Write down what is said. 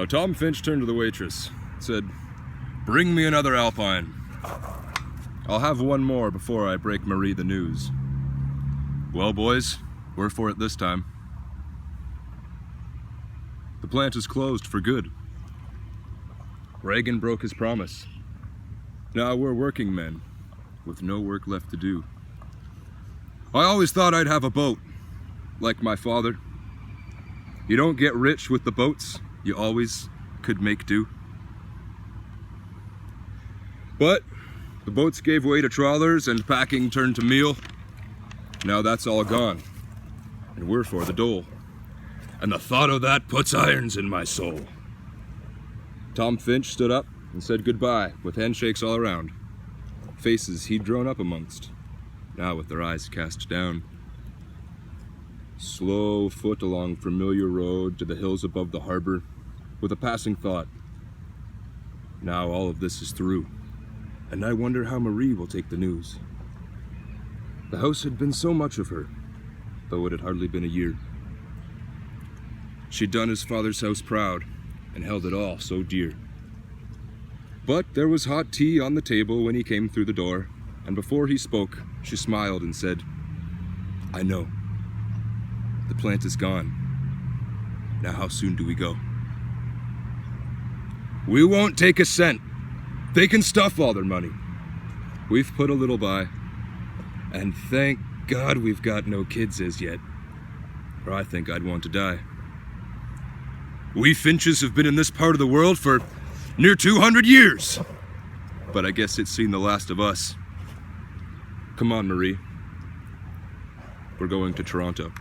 Now Tom Finch turned to the waitress, said, "Bring me another Alpine. I'll have one more before I break Marie the news." "Well, boys, we're for it this time. The plant is closed for good. Reagan broke his promise. Now we're working men with no work left to do. I always thought I'd have a boat, like my father. You don't get rich with the boats you always could make do. But the boats gave way to trawlers and packing turned to meal. Now that's all gone, and we're for the dole. And the thought of that puts irons in my soul." Tom Finch stood up and said goodbye with handshakes all around. Faces he'd grown up amongst, now with their eyes cast down. Slow foot along familiar road to the hills above the harbor, with a passing thought. Now all of this is through, and I wonder how Marie will take the news. The house had been so much of her, though it had hardly been a year. She'd done his father's house proud, and held it all so dear. But there was hot tea on the table when he came through the door, and before he spoke, she smiled and said, "I know. The plant is gone. Now how soon do we go?" "We won't take a cent. They can stuff all their money. We've put a little by, and thank God we've got no kids as yet, or I think I'd want to die. We Finches have been in this part of the world for near 200 years, but I guess it's seen the last of us. Come on, Marie. We're going to Toronto."